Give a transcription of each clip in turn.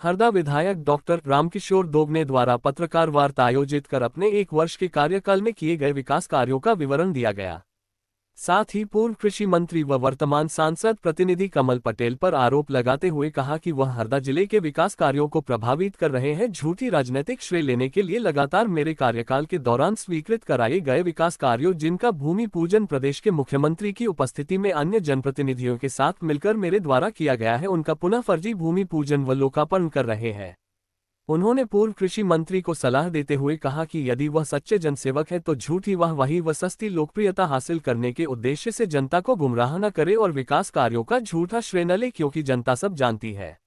हरदा विधायक डॉक्टर रामकिशोर दोगने द्वारा पत्रकार वार्ता आयोजित कर अपने 1 वर्ष के कार्यकाल में किए गए विकास कार्यों का विवरण दिया गया। साथ ही पूर्व कृषि मंत्री व वर्तमान सांसद प्रतिनिधि कमल पटेल पर आरोप लगाते हुए कहा कि वह हरदा जिले के विकास कार्यों को प्रभावित कर रहे हैं। झूठी राजनीतिक श्रेय लेने के लिए लगातार मेरे कार्यकाल के दौरान स्वीकृत कराए गए विकास कार्यों, जिनका भूमि पूजन प्रदेश के मुख्यमंत्री की उपस्थिति में अन्य जनप्रतिनिधियों के साथ मिलकर मेरे द्वारा किया गया है, उनका पुनः फर्जी भूमि पूजन व लोकार्पण कर रहे हैं। उन्होंने पूर्व कृषि मंत्री को सलाह देते हुए कहा कि यदि वह सच्चे जनसेवक है तो झूठी वाहवाही व सस्ती लोकप्रियता हासिल करने के उद्देश्य से जनता को गुमराह न करे और विकास कार्यों का झूठा श्रेय न ले, क्योंकि जनता सब जानती है।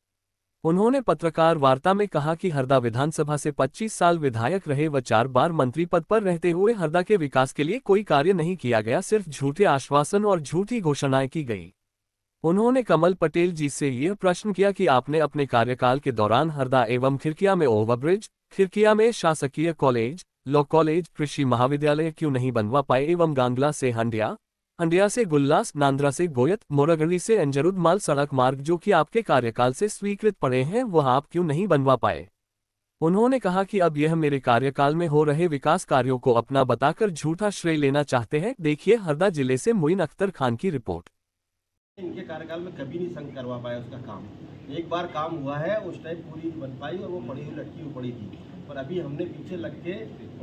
उन्होंने पत्रकार वार्ता में कहा कि हरदा विधानसभा से 25 साल विधायक रहे व 4 बार मंत्री पद पर रहते हुए हरदा के विकास के लिए कोई कार्य नहीं किया गया, सिर्फ झूठे आश्वासन और झूठी घोषणाएं की गई। उन्होंने कमल पटेल जी से यह प्रश्न किया कि आपने अपने कार्यकाल के दौरान हरदा एवं खिरकिया में ओवरब्रिज, खिरकिया में शासकीय कॉलेज, लॉ कॉलेज, कृषि महाविद्यालय क्यों नहीं बनवा पाए एवं गांगला से हंडिया, हंडिया से गुल्लास, नांद्रा से गोयत, मोरगढ़ी से अंजरुद माल सड़क मार्ग जो कि आपके कार्यकाल से स्वीकृत पड़े हैं, वह आप क्यों नहीं बनवा पाए। उन्होंने कहा कि अब यह मेरे कार्यकाल में हो रहे विकास कार्यों को अपना बताकर झूठा श्रेय लेना चाहते हैं। देखिए हरदा जिले से मुइन अख्तर खान की रिपोर्ट। इनके कार्यकाल में कभी नहीं संग करवा पाया उसका काम। एक बार काम हुआ है, उस टाइम पूरी बन पाई और वो पड़ी हुई लटकी हुई पड़ी थी, पर अभी हमने पीछे लग के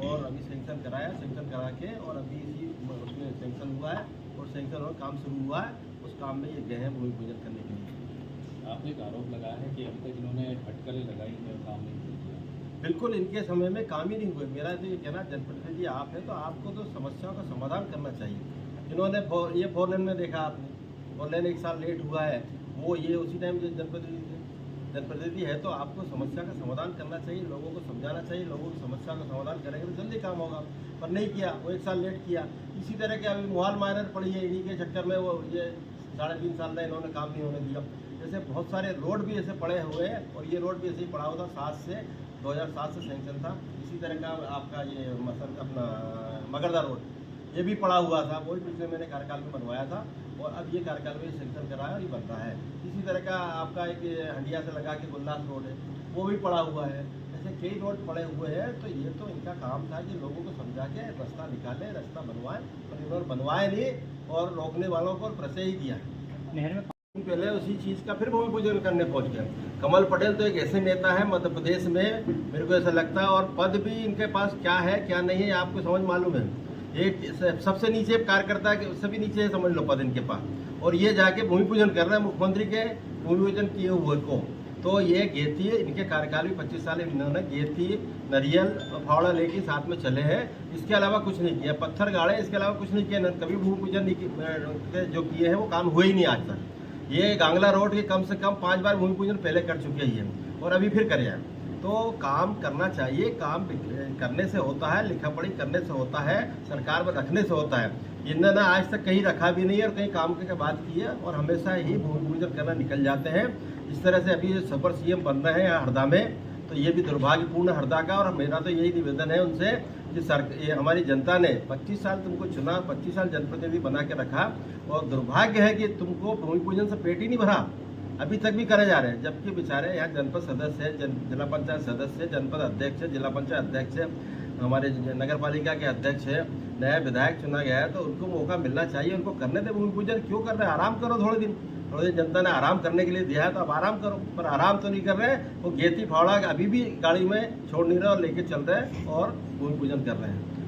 और अभी सेंक्शन कराया, सेंक्शन करा के और अभी इसी उसमें सेंक्शन हुआ है और सेंक्शन और काम शुरू हुआ है। उस काम में ये गए हैं भूमि पूजन करने के लिए। आपने एक आरोप लगाया है कि अब तक इन्होंने अटकलें लगाई हैं, काम नहीं किया। बिल्कुल इनके समय में काम ही नहीं हुए। मेरा तो ये कहना, जनप्रतिनिधि आप है तो आपको तो समस्याओं का समाधान करना चाहिए। इन्होंने ये 4 लेन में देखा आपने, 4 लेन 1 साल लेट हुआ है, वो ये उसी टाइम जनप्रतिनिधि है तो आपको समस्या का समाधान करना चाहिए, लोगों को समझाना चाहिए। लोगों की समस्या का समाधान करेंगे तो जल्दी काम होगा, पर नहीं किया, वो 1 साल लेट किया। इसी तरह के अभी मोहाल माइनर पड़ी है, इन्हीं के चक्कर में वो ये 3.5 साल में इन्होंने काम नहीं होने दिया। जैसे बहुत सारे रोड भी ऐसे पड़े हुए हैं और ये रोड भी ऐसे ही पड़ा हुआ था, 2007 से सेंक्शन था। इसी तरह का आपका ये अपना मगरदा रोड ये भी पड़ा हुआ था, वो भी पिछले महीने कार्यकाल में बनवाया था और अब ये कार्यकाल में सेंक्शन कराया और ये बनता है। इसी तरह का आपका एक हंडिया से लगा के गुल्लास रोड है, वो भी पड़ा हुआ है। ऐसे कई रोड पड़े हुए हैं, तो ये तो इनका काम था कि लोगों को समझा के रास्ता निकाले, रास्ता बनवाएं, पर इन्होंने बनवाए नहीं और रोकने वालों को प्रश्रय ही दिया। पहले उसी चीज़ का फिर भूमि पूजन करने पहुंच गए। कमल पटेल तो एक ऐसे नेता है मध्य प्रदेश में, मेरे को ऐसा लगता है, और पद भी इनके पास क्या है क्या नहीं है आपको समझ मालूम है। एक सबसे नीचे कार्यकर्ता के उससे भी नीचे है, समझ लो पद इनके पास, और ये जाके भूमि पूजन कर रहे हैं मुख्यमंत्री के भूमि पूजन किए हुए को। तो ये गेती इनके कार्यकाल में 25 साल इन्होंने गेती, नरियल, फावड़ा लेके साथ में चले हैं। इसके अलावा कुछ नहीं किया, पत्थर गाड़े, इसके अलावा कुछ नहीं किया। कभी भूमि पूजन जो किए हैं वो काम हुए ही नहीं आज तक। ये गांगला रोड के कम से कम 5 बार भूमि पूजन पहले कर चुके ही हैं और अभी फिर करे हैं। तो काम करना चाहिए, काम करने से होता है, लिखा पढ़ी करने से होता है, सरकार में रखने से होता है। इन्होंने आज तक कहीं रखा भी नहीं है और कहीं काम की बात की है और हमेशा ही भूमि पूजन करना निकल जाते हैं। इस तरह से अभी सुपर सीएम बन रहे हैं यहाँ हरदा में, तो ये भी दुर्भाग्यपूर्ण हरदा का। और मेरा तो यही निवेदन है उनसे कि ये हमारी जनता ने 25 साल तुमको चुना, 25 साल जनप्रतिनिधि बना के रखा और दुर्भाग्य है कि तुमको भूमि पूजन से पेट ही नहीं भरा, अभी तक भी करे जा रहे हैं। जबकि बेचारे यहाँ जनपद सदस्य है, जिला पंचायत सदस्य है, जनपद अध्यक्ष है, जिला पंचायत अध्यक्ष है, हमारे नगर पालिका के अध्यक्ष है, नया विधायक चुना गया है, तो उनको मौका मिलना चाहिए। उनको करने दे भूमि पूजन। क्यों कर रहे हैं? आराम करो थोड़े दिन जनता ने आराम करने के लिए दिया है तो अब आराम करो, पर आराम तो नहीं कर रहे हैं। वो गेती फावड़ा अभी भी गाड़ी में छोड़ नहीं रहे और लेके चल रहे हैं और भूमि पूजन कर रहे हैं।